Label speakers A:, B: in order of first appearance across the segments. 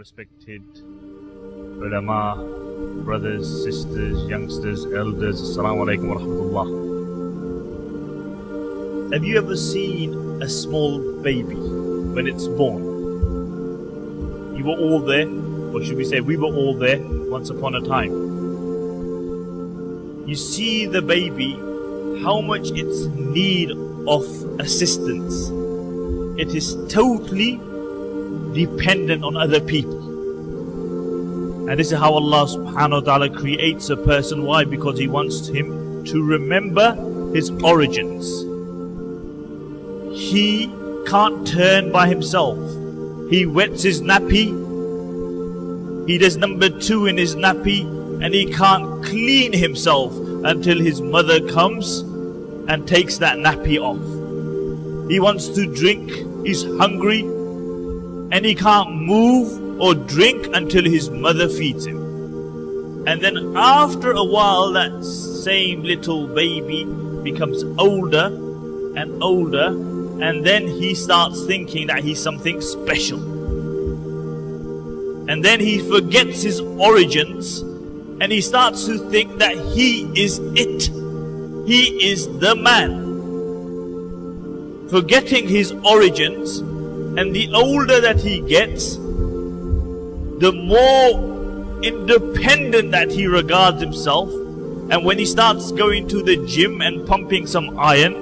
A: respected ulama, brothers, sisters, youngsters, elders, Assalamu alaikum wa rahmatullah. Have you ever seen a small baby when it's born? You were all there, or should we say we were all there once upon a time. You see the baby, how much it's in need of assistance. It is totally dependent on other people. And this is how Allah subhanahu wa ta'ala creates a person. Why? Because He wants him to remember his origins. He can't turn by himself. He wets his nappy. He does number 2 in his nappy, and he can't clean himself until his mother comes and takes that nappy off. He wants to drink, he's hungry, and he can't move or drink until his mother feeds him. And then after a while, that same little baby becomes older and older, and then he starts thinking that he's something special. And then he forgets his origins, and he starts to think that he is it. He is the man. Forgetting his origins, and the older that he gets, the more independent that he regards himself. And when he starts going to the gym and pumping some iron,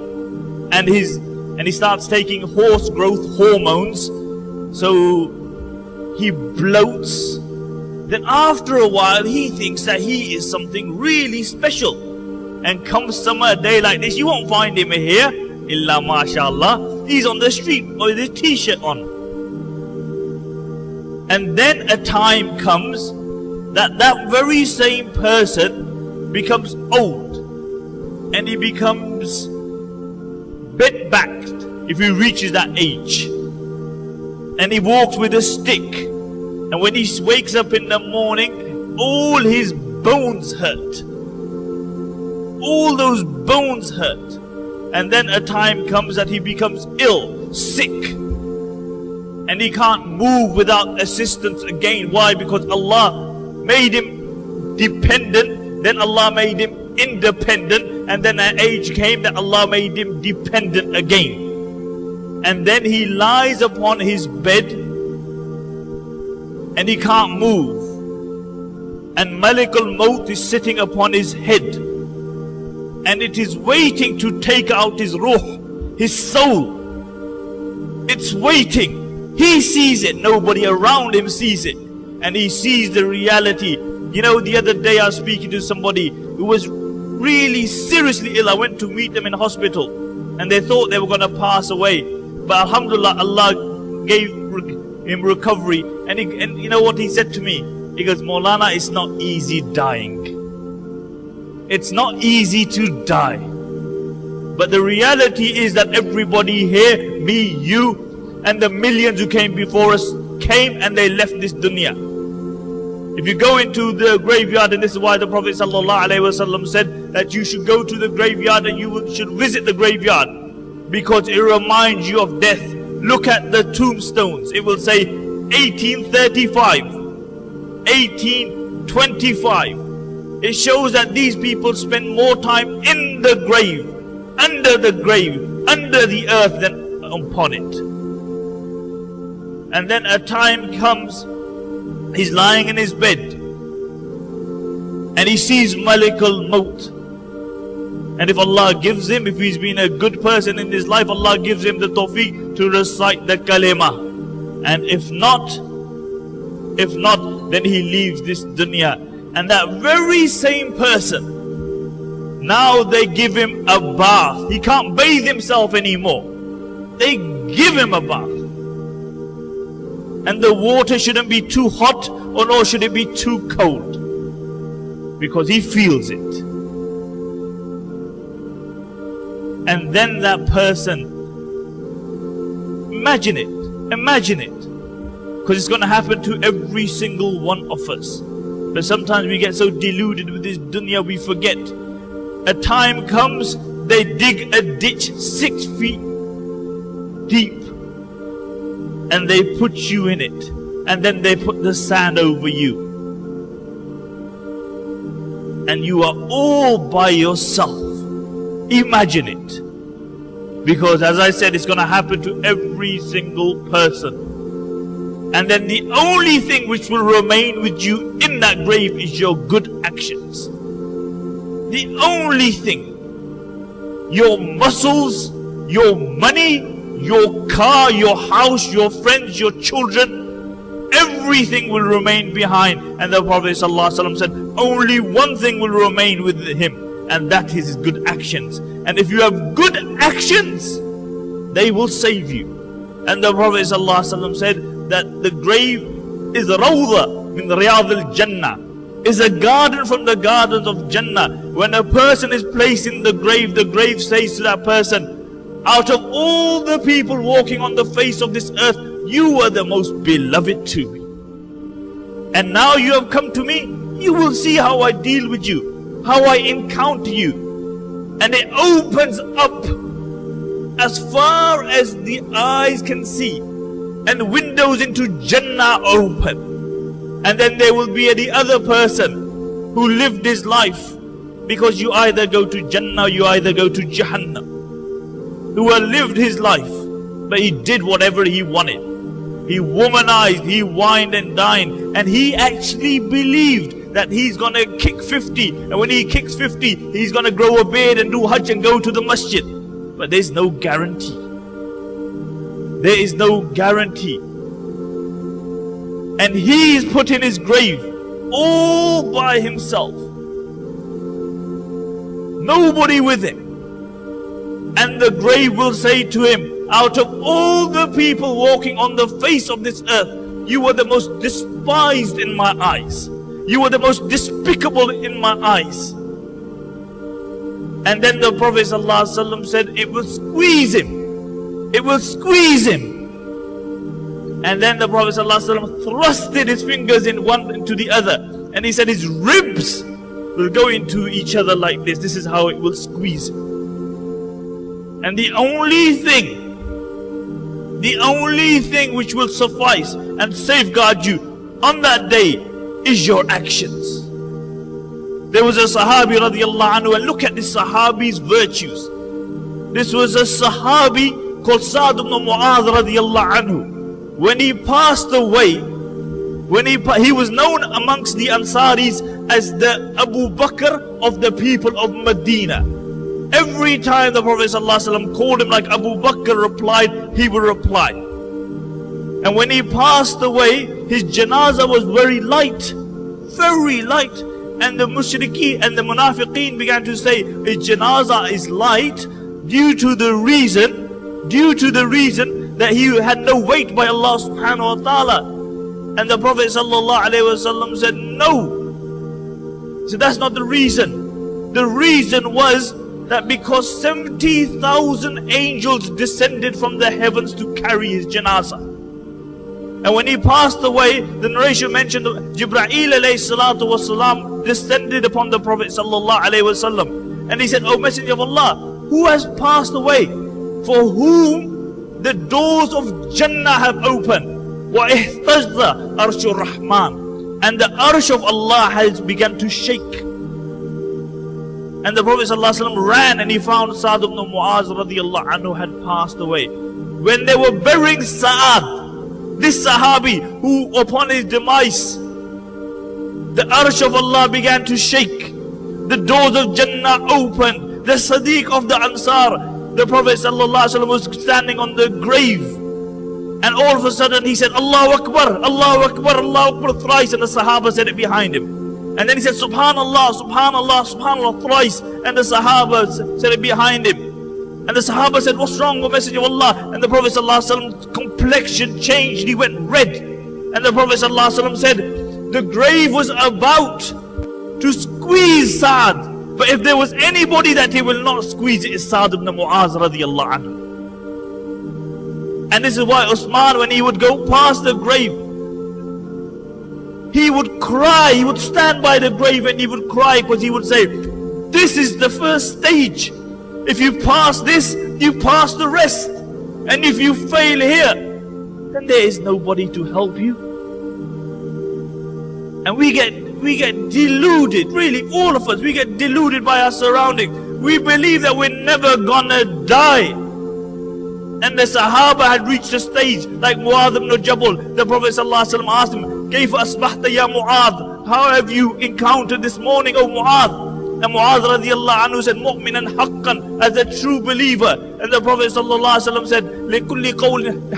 A: and he starts taking horse growth hormones, so he bloats, then after a while he thinks that he is something really special. And come summer day like this, you won't find him here, illa mashallah, he's on the street with his t-shirt on. And then a time comes that that very same person becomes old, and he becomes bent-backed if he reaches that age, and he walks with a stick, and when he wakes up in the morning, all his bones hurt. All those bones hurt. And then a time comes that he becomes ill, sick, and he can't move without assistance again. Why? Because Allah made him dependent, then Allah made him independent, and then an age came that Allah made him dependent again. And then he lies upon his bed and he can't move, and Malakul Maut is sitting upon his head, and it is waiting to take out his ruh, his soul. It's waiting. He sees it, nobody around him sees it, and he sees the reality. You know, the other day I was speaking to somebody who was really seriously ill. I went to meet them in hospital, and they thought they were going to pass away, but alhamdulillah, Allah gave him recovery. And you know what he said to me? He goes, Maulana, it's not easy dying. It's not easy to die. But the reality is that everybody here, me, you, and the millions who came before us, came and they left this dunya. If you go into the graveyard, and this is why the Prophet ﷺ said that you should go to the graveyard and you should visit the graveyard, because it reminds you of death. Look at the tombstones. It will say 1835, 1825. It shows that these people spend more time in the grave, under the earth, than upon it. And then a time comes, he's lying in his bed, and he sees Malakul Maut. And if Allah gives him, if he's been a good person in his life, Allah gives him the tawfiq to recite the kalima. And if not, then he leaves this dunya. And that very same person, now they give him a bath. He can't bathe himself anymore. They give him a bath. And the water shouldn't be too hot, or nor should it be too cold, because he feels it. And then that person, imagine it, because it's going to happen to every single one of us. But sometimes we get so deluded with this dunya, we forget. A time comes, they dig a ditch 6 feet deep, and they put you in it. and then they put the sand over you. And you are all by yourself. Imagine it. Because as I said, it's going to happen to every single person. And then the only thing which will remain with you in that grave is your good actions. The only thing. Your muscles, your money, your car, your house, your friends, your children, everything will remain behind. And the Prophet ﷺ said, only one thing will remain with him, and that is his good actions. And if you have good actions, they will save you. And the Prophet ﷺ said that the grave is Rawda min Riyadh al-Jannah, is a garden from the gardens of Jannah. When a person is placed in the grave says to that person, out of all the people walking on the face of this earth, you are the most beloved to me. And now you have come to me, you will see how I deal with you, how I encounter you. And it opens up as far as the eyes can see, and windows into Jannah open. And then there will be the other person who lived his life, because you either go to Jannah or you either go to Jahannam, who had lived his life, but he did whatever he wanted. He womanized, he wined and dined, and he actually believed that he's going to kick 50, and when he kicks 50, he's going to grow a beard and do Hajj and go to the masjid. But there's no guarantee. There is no guarantee. And he is put in his grave all by himself. Nobody with him. And the grave will say to him, out of all the people walking on the face of this earth, you were the most despised in my eyes. You were the most despicable in my eyes. And then the Prophet ﷺ said, it will squeeze him. It will squeeze him. And then the Prophet ﷺ thrusted his fingers in one into the other. And he said his ribs will go into each other like this. This is how it will squeeze. And the only thing which will suffice and safeguard you on that day is your actions. There was a Sahabi radiallahu anhu, and look at this Sahabi's virtues. This was a Sahabi called Sa'd ibn Mu'adh radiallahu anhu. When he passed away, he was known amongst the Ansaris as the Abu Bakr of the people of Medina. Every time the Prophet ﷺ called him, like Abu Bakr replied, he would reply. And when he passed away, his janazah was very light. Very light. And the mushrikeen and the munafiqeen began to say, his janazah is light due to the reason that he had no weight by Allah subhanahu wa ta'ala. And the Prophet ﷺ said, no. So that's not the reason. The reason was that because 70,000 angels descended from the heavens to carry his janazah. And when he passed away, the narration mentioned Jibreel alayhi salatu wasalam descended upon the Prophet sallallahu alayhi wasallam. And he said, O Messenger of Allah, who has passed away? For whom the doors of Jannah have opened. وَإِحْتَجْضَ أَرْشُ الرَّحْمَنِ. And the arsh of Allah has begun to shake. And the Prophet ﷺ ran and he found Sa'd ibn Mu'adh radiallahu anhu had passed away. When they were burying Sa'ad, this Sahabi who upon his demise, the arsh of Allah began to shake. The doors of Jannah opened. The Sadiq of the Ansar, the Prophet ﷺ was standing on the grave. And all of a sudden he said, Allahu Akbar, Allahu Akbar, Allahu Akbar thrice. And the Sahaba said it behind him. And then he said, Subhanallah, Subhanallah, Subhanallah thrice. And the Sahaba said it behind him. And the Sahaba said, what's wrong, O Messenger of Allah? And the Prophet ﷺ's complexion changed. He went red. And the Prophet ﷺ said, the grave was about to squeeze Sa'd. But if there was anybody that he will not squeeze, it is Sa'd ibn Mu'adh radiallahu anhu. And this is why Usman, when he would go past the grave, he would cry. He would stand by the grave and he would cry, because he would say, this is the first stage. If you pass this, you pass the rest. And if you fail here, then there is nobody to help you. And we get deluded, really all of us, we get deluded by our surroundings. We believe that we're never gonna die. And the Sahaba had reached a stage like Mu'adh ibn Jabal. The Prophet ﷺ asked him, كيف أصبحت يا معاذ? How have you encountered this morning, O Mu'adh? And Mu'adh radiallahu anhu said, mu'minan haqqan, as a true believer. And the Prophet ﷺ said, لِكُلِّ قَوْلٍ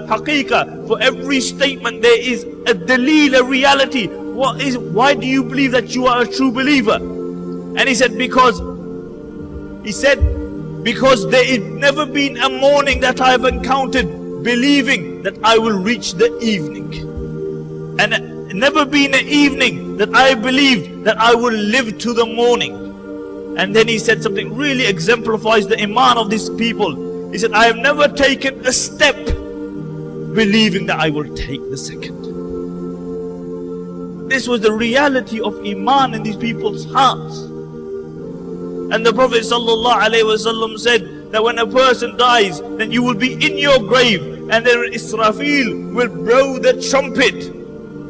A: حَقِيقَةٍ, for every statement there is a daleel, a reality. Why do you believe that you are a true believer? And he said, because there has never been a morning that I have encountered believing that I will reach the evening. And never been an evening that I believed that I will live to the morning. And then he said something really exemplifies the iman of these people. He said, I have never taken a step believing that I will take the second. This was the reality of iman in these people's hearts. And the Prophet ﷺ said that when a person dies, then you will be in your grave, and then Israfil will blow the trumpet.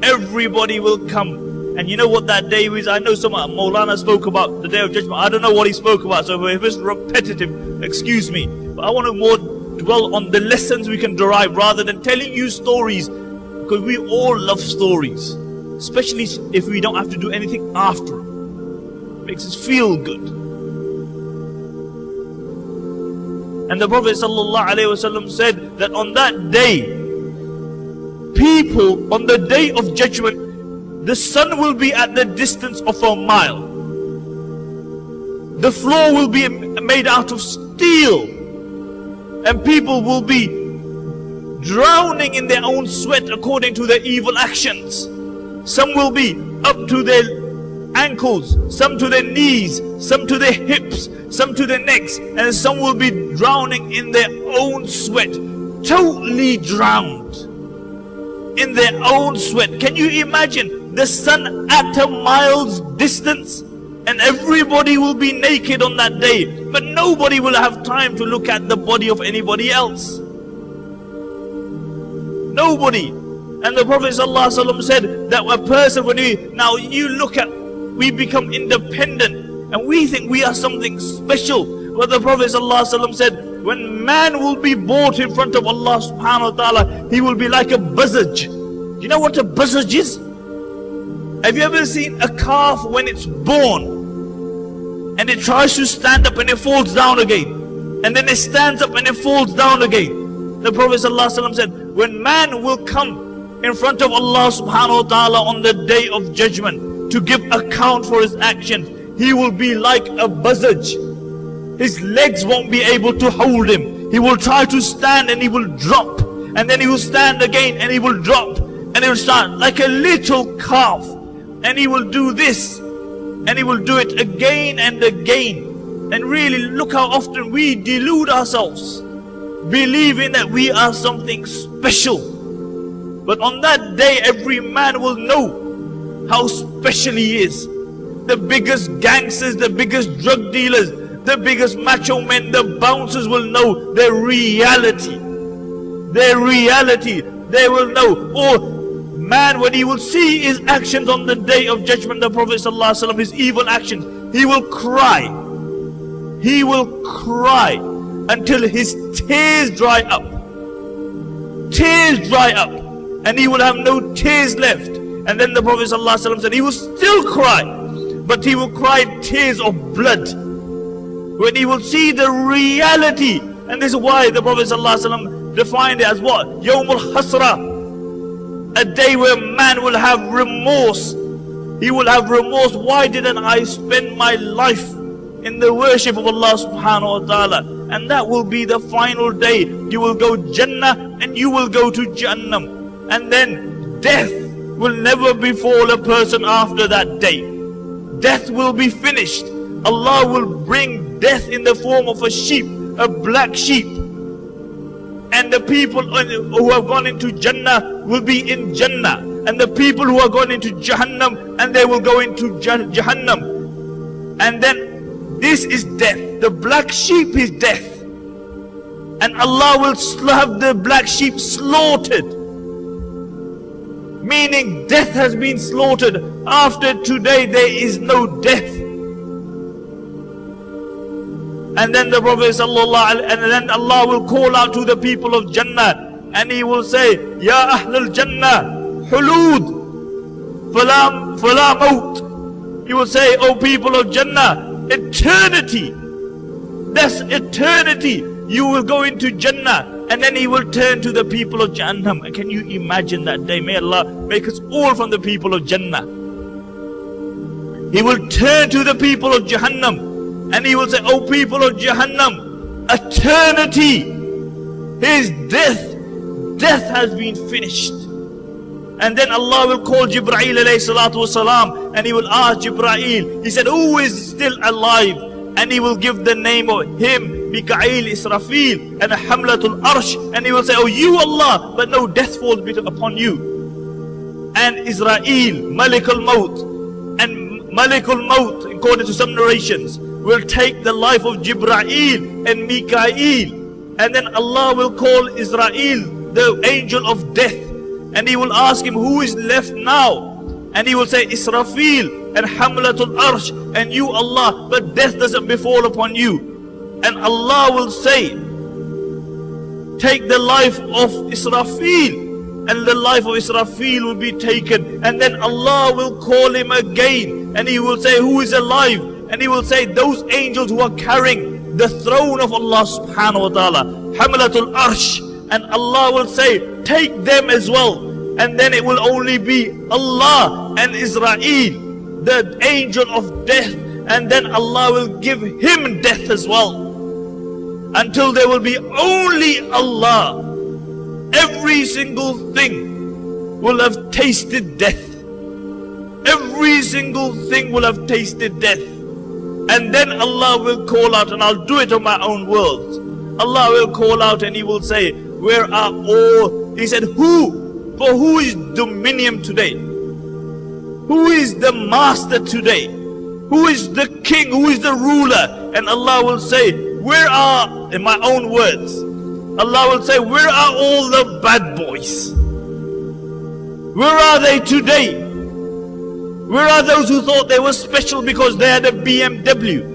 A: Everybody will come. And you know what that day is? I know some Maulana spoke about the Day of Judgment. I don't know what he spoke about, so if it's repetitive, excuse me. But I want to more dwell on the lessons we can derive rather than telling you stories, because we all love stories, especially if we don't have to do anything after. It makes us feel good. And the Prophet ﷺ said that on that day, people, on the Day of Judgment, the sun will be at the distance of a mile. The floor will be made out of steel. And people will be drowning in their own sweat according to their evil actions. Some will be up to their ankles, some to their knees, some to their hips, some to their necks, and some will be drowning in their own sweat, totally drowned in their own sweat. Can you imagine the sun at a mile's distance? And everybody will be naked on that day, but nobody will have time to look at the body of anybody else. Nobody. And the Prophet ﷺ said that a person, when we become independent and we think we are something special. But the Prophet ﷺ said, when man will be brought in front of Allah subhanahu wa ta'ala, he will be like a buzzard. You know what a buzzard is? Have you ever seen a calf when it's born and it tries to stand up and it falls down again, and then it stands up and it falls down again? The Prophet ﷺ said, when man will come in front of Allah subhanahu wa ta'ala on the Day of Judgment to give account for his actions, he will be like a buzzard. His legs won't be able to hold him. He will try to stand and he will drop, and then he will stand again and he will drop, and he will stand like a little calf, and he will do this and he will do it again and again. And really look how often we delude ourselves, believing that we are something special. But on that day, every man will know how special he is. The biggest gangsters, the biggest drug dealers, the biggest macho men, the bouncers will know their reality. Their reality. They will know. Or man, when he will see his actions on the Day of Judgment, the Prophet ﷺ, his evil actions, he will cry. He will cry until his tears dry up. Tears dry up. And he will have no tears left. And then the Prophet ﷺ said he will still cry, but he will cry tears of blood when he will see the reality. And this is why the Prophet ﷺ defined it as what? Yawmul Hasra, a day where man will have remorse. He will have remorse. Why didn't I spend my life in the worship of Allah subhanahu wa ta'ala? And that will be the final day. You will go Jannah and you will go to Jahannam. And then death will never befall a person after that day. Death will be finished. Allah will bring death in the form of a sheep, a black sheep. And the people who have gone into Jannah will be in Jannah. And the people who are gone into Jahannam, and they will go into Jahannam. And then this is death. The black sheep is death. And Allah will have the black sheep slaughtered. meaning death has been slaughtered. After today there is no death. And then the Prophet and then Allah will call out to the people of Jannah, and He will say, Ya Ahlul Jannah, Hulud, Fala Maut. He will say, O people of Jannah, eternity, that's eternity. You will go into Jannah. And then He will turn to the people of Jahannam. And can you imagine that day? May Allah make us all from the people of Jannah. He will turn to the people of Jahannam, and He will say, O people of Jahannam, eternity is death. Death has been finished. And then Allah will call Jibreel alayhi salatu wasalam, and He will ask Jibreel, He said, who is still alive? And He will give the name of him, Mikail, Israfil, and Hamlatul Arsh, and He will say, oh, you Allah, but no, death falls upon you. And Israel, Malikul Maut, and Malikul Maut, according to some narrations, will take the life of Jibreel and Mikail. And then Allah will call Israel, the angel of death, and He will ask him, who is left now? And he will say, Israfil and Hamlatul Arsh, and you Allah, but death doesn't befall upon you. And Allah will say, take the life of Israfil, and the life of Israfil will be taken. And then Allah will call him again, and He will say, who is alive? And He will say, those angels who are carrying the throne of Allah subhanahu wa ta'ala, Hamlatul Arsh. And Allah will say, take them as well. And then it will only be Allah and Israel, the angel of death. And then Allah will give him death as well, until there will be only Allah. Every single thing will have tasted death. Every single thing will have tasted death. And then Allah will call out, and I'll do it on my own words. Allah will call out and He will say, where are all? He said, who? For who is dominion today? Who is the master today? Who is the king? Who is the ruler? And Allah will say, where are, in my own words, Allah will say, where are all the bad boys? Where are they today? Where are those who thought they were special because they had a BMW?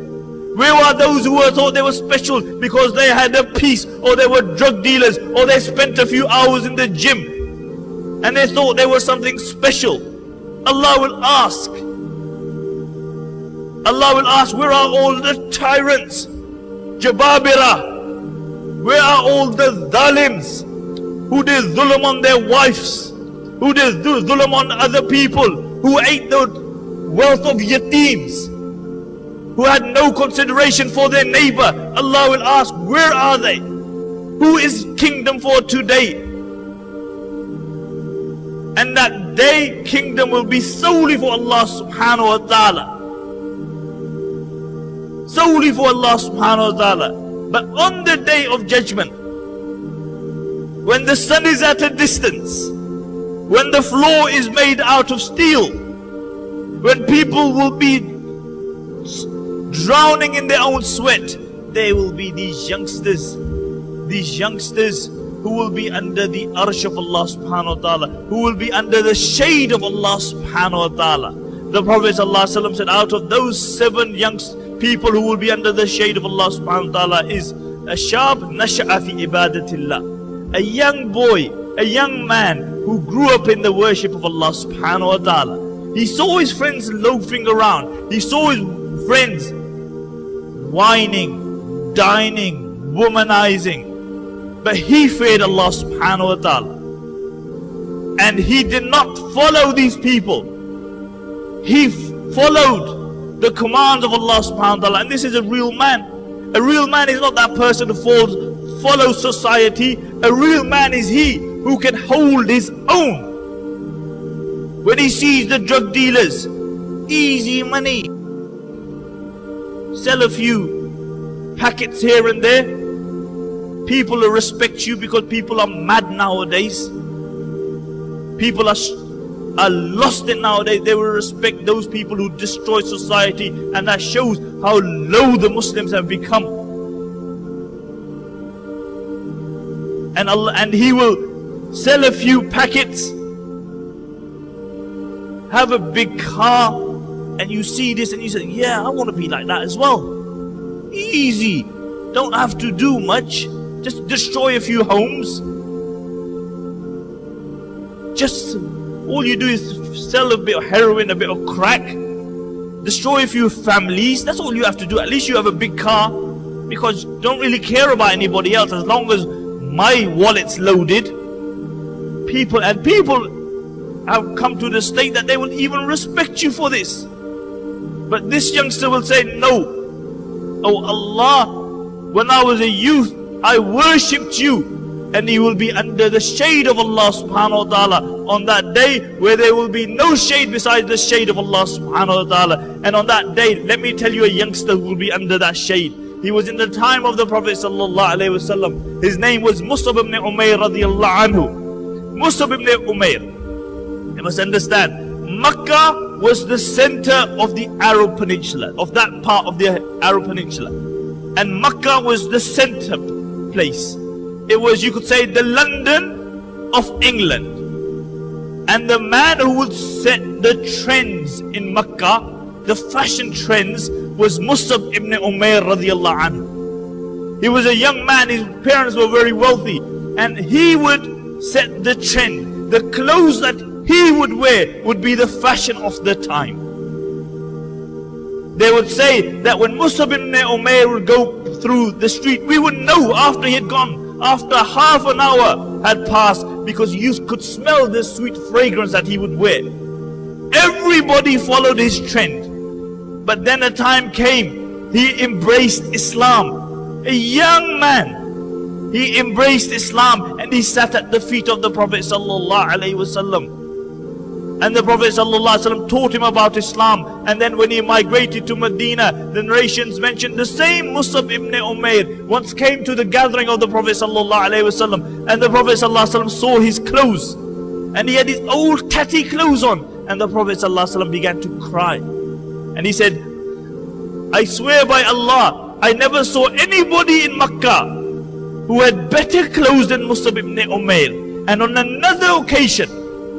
A: Where are those who thought they were special because they had a piece, or they were drug dealers, or they spent a few hours in the gym and they thought they were something special? Allah will ask. Allah will ask, where are all the tyrants? Jababira. Where are all the dhalims who did dhulm on their wives, who did dhulm on other people, who ate the wealth of yateems, who had no consideration for their neighbor? Allah will ask, where are they? Who is kingdom for today? And that day, kingdom will be solely for Allah subhanahu wa ta'ala. Solely for Allah subhanahu wa ta'ala. But on the day of judgment, when the sun is at a distance, when the floor is made out of steel, when people will be drowning in their own sweat, there will be these youngsters who will be under the arsh of Allah subhanahu wa ta'ala, who will be under the shade of Allah subhanahu wa ta'ala. The Prophet ﷺ said, out of those 7 young people who will be under the shade of Allah subhanahu wa ta'ala is a shab nasha'a fi ibadatillah, a young boy, a young man who grew up in the worship of Allah subhanahu wa ta'ala. He saw his friends loafing around, he saw his friends whining, dining, womanizing, but he feared Allah subhanahu wa ta'ala, and he did not follow these people. He followed the commands of Allah subhanahu wa ta'ala. And this is a real man. A real man is not that person who follows society. A real man is he who can hold his own. When he sees the drug dealers, easy money, sell a few packets here and there, people will respect you because people are mad nowadays. People are lost in nowadays. They will respect those people who destroy society, and that shows how low the Muslims have become. And he will sell a few packets, have a big car and you see this and you say, yeah, I want to be like that as well. Easy. Don't have to do much. Just destroy a few homes. Just all you do is sell a bit of heroin, a bit of crack, destroy a few families. That's all you have to do. At least you have a big car, because you don't really care about anybody else as long as my wallet's loaded. People have come to the state that they will even respect you for this. But this youngster will say, no. Oh Allah, when I was a youth, I worshipped you. And he will be under the shade of Allah subhanahu wa ta'ala on that day where there will be no shade besides the shade of Allah subhanahu wa ta'ala. And on that day, let me tell you a youngster who will be under that shade. He was in the time of the Prophet sallallahu alaihi wasallam. His name was Mus'ab ibn Umair radiyallahu anhu. Mus'ab ibn Umair. You must understand, Makkah was the center of the Arab Peninsula, of that part of the Arab Peninsula. And Makkah was the center place. It was, you could say, the London of England. And the man who would set the trends in Makkah, the fashion trends, was Mus'ab ibn Umair radiyallahu anhu. He was a young man, his parents were very wealthy, and he would set the trend. The clothes that he would wear would be the fashion of the time. They would say that when Mus'ab ibn Umair would go through the street, we would know after he had gone, after half an hour had passed, because you could smell the sweet fragrance that he would wear. Everybody followed his trend. But then a time came, he embraced Islam. A young man, he embraced Islam and he sat at the feet of the Prophet sallallahu alaihi wasallam. And the Prophet ﷺ taught him about Islam. And then when he migrated to Medina, the narrations mentioned the same Mus'ab ibn Umair once came to the gathering of the Prophet ﷺ. And the Prophet ﷺ saw his clothes. And he had his old tatty clothes on. And the Prophet ﷺ began to cry. And he said, I swear by Allah, I never saw anybody in Makkah who had better clothes than Mus'ab ibn Umair. And on another occasion,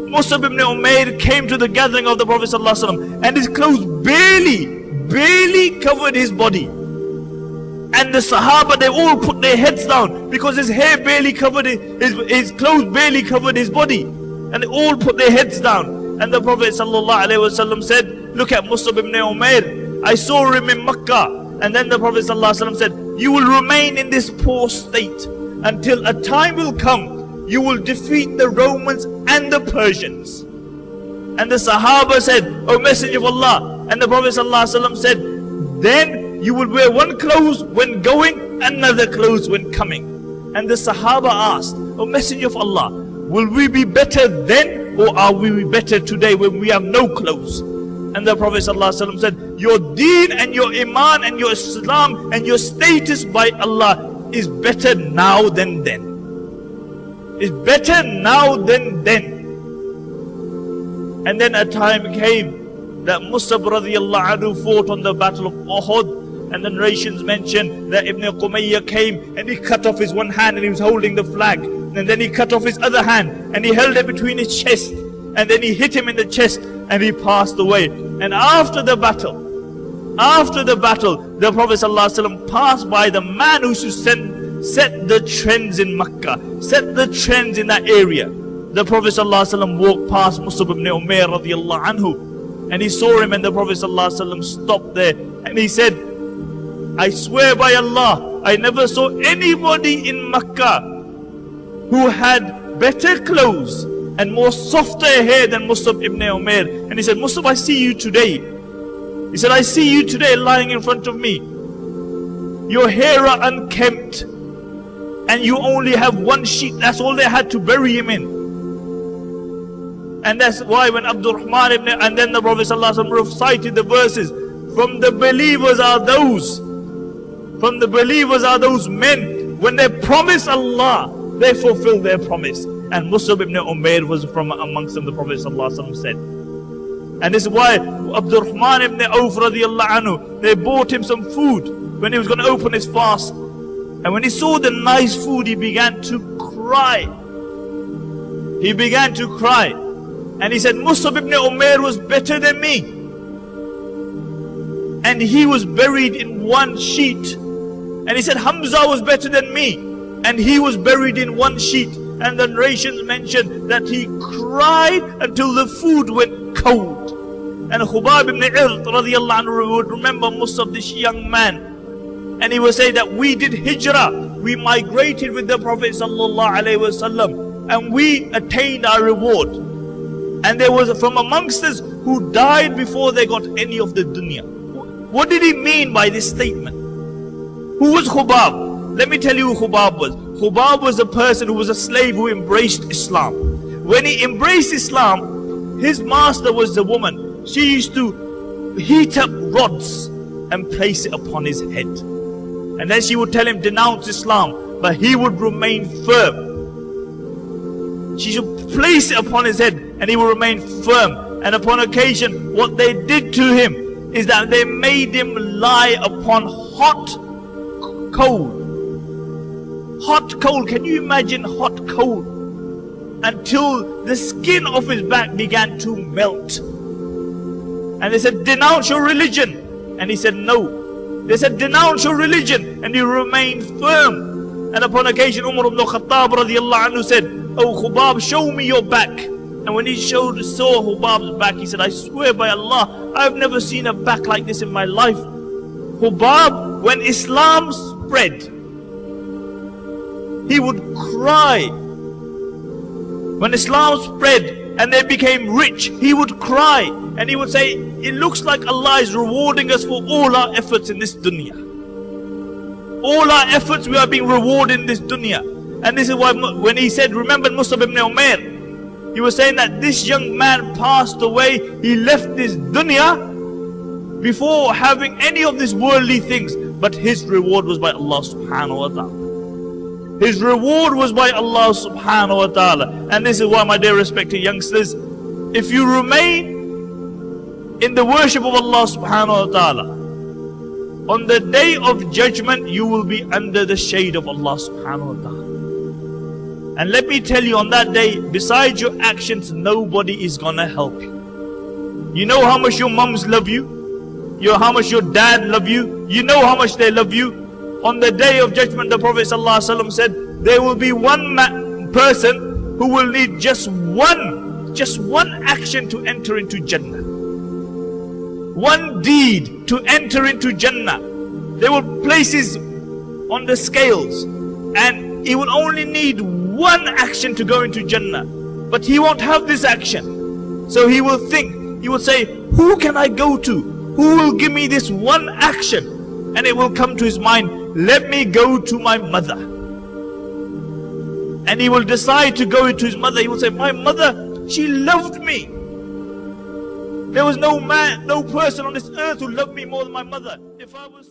A: Mus'ab ibn Umair came to the gathering of the Prophet ﷺ, and his clothes barely covered his body. And the Sahaba, they all put their heads down because his hair barely covered his clothes barely covered his body. And they all put their heads down. And the Prophet ﷺ said, look at Mus'ab ibn Umair. I saw him in Makkah. And then the Prophet ﷺ said, you will remain in this poor state until a time will come you will defeat the Romans and the Persians. And the Sahaba said, O Messenger of Allah. And the Prophet ﷺ said, then you will wear one clothes when going, another clothes when coming. And the Sahaba asked, O Messenger of Allah, will we be better then, or are we better today when we have no clothes? And the Prophet ﷺ said, your deen and your iman and your Islam and your status by Allah is better now than then. Is better now than then. And then a time came that Mus'ab radiyallahu anhu fought on the battle of Uhud. And the narrations mention that Ibn Qumayyah came and he cut off his one hand and he was holding the flag. And then he cut off his other hand and he held it between his chest. And then he hit him in the chest and he passed away. And after the battle, the Prophet ﷺ passed by the man who should set the trends in Makkah, set the trends in that area. The Prophet ﷺ walked past Mus'ab ibn Umair radiyallahu anhu, and he saw him, and the Prophet ﷺ stopped there and he said, I swear by Allah, I never saw anybody in Makkah who had better clothes and more softer hair than Mus'ab ibn Umair. And he said, Mus'ab, I see you today. He said, I see you today lying in front of me. Your hair are unkempt. And you only have one sheet. That's all they had to bury him in. And that's why when Abdurrahman ibn, and then the Prophet ﷺ recited the verses, from the believers are those men, when they promise Allah, they fulfill their promise. And Mus'ab ibn Umair was from amongst them, the Prophet ﷺ said. And this is why Abdurrahman ibn Auf radiyallahu anhu, they bought him some food when he was going to open his fast. And when he saw the nice food, he began to cry. He began to cry. And he said, Mus'ab ibn Umair was better than me. And he was buried in one sheet. And he said, Hamza was better than me. And he was buried in one sheet. And the narrations mentioned that he cried until the food went cold. And Khubab ibn Irt radiallahu anhu would remember Mus'ab, this young man. And he would say that we did hijrah. We migrated with the Prophet sallallahu alaihi wasallam. And we attained our reward. And there was from amongst us who died before they got any of the dunya. What did he mean by this statement? Who was Khubab? Let me tell you who Khubab was. Khubab was a person who was a slave who embraced Islam. When he embraced Islam, his master was the woman. She used to heat up rods and place it upon his head. And then she would tell him, denounce Islam. But he would remain firm. She should place it upon his head and he would remain firm. And upon occasion, what they did to him is that they made him lie upon hot coal. Hot coal, can you imagine hot coal? Until the skin of his back began to melt. And they said, denounce your religion. And he said, no. They said, denounce your religion. And he remained firm. And upon occasion, Umar ibn Khattab radiallahu anhu said, oh Khubab, show me your back. And when he saw Khubab's back, he said, I swear by Allah, I've never seen a back like this in my life. Khubab, when Islam spread, he would cry. When Islam spread and they became rich, he would cry. And he would say, it looks like Allah is rewarding us for all our efforts in this dunya. All our efforts, we are being rewarded in this dunya. And this is why when he said, remember Mus'ab ibn Umair, he was saying that this young man passed away, he left this dunya before having any of these worldly things, but his reward was by Allah subhanahu wa ta'ala. His reward was by Allah subhanahu wa ta'ala. And this is why, my dear respected youngsters, if you remain in the worship of Allah subhanahu wa ta'ala, on the day of judgment you will be under the shade of Allah subhanahu wa ta'ala. And let me tell you, on that day, besides your actions, nobody is gonna help you. You know how much your mums love you? You know how much your dad love you? You know how much they love you? On the day of judgment, the Prophet ﷺ said, there will be one person who will need just one action to enter into Jannah. One deed to enter into Jannah. They will place his on the scales, and he will only need one action to go into Jannah. But he won't have this action. So he will think, he will say, who can I go to? Who will give me this one action? And it will come to his mind, let me go to my mother. And he will decide to go to his mother. He will say, my mother, she loved me. There was no man, no person on this earth who loved me more than my mother. If I was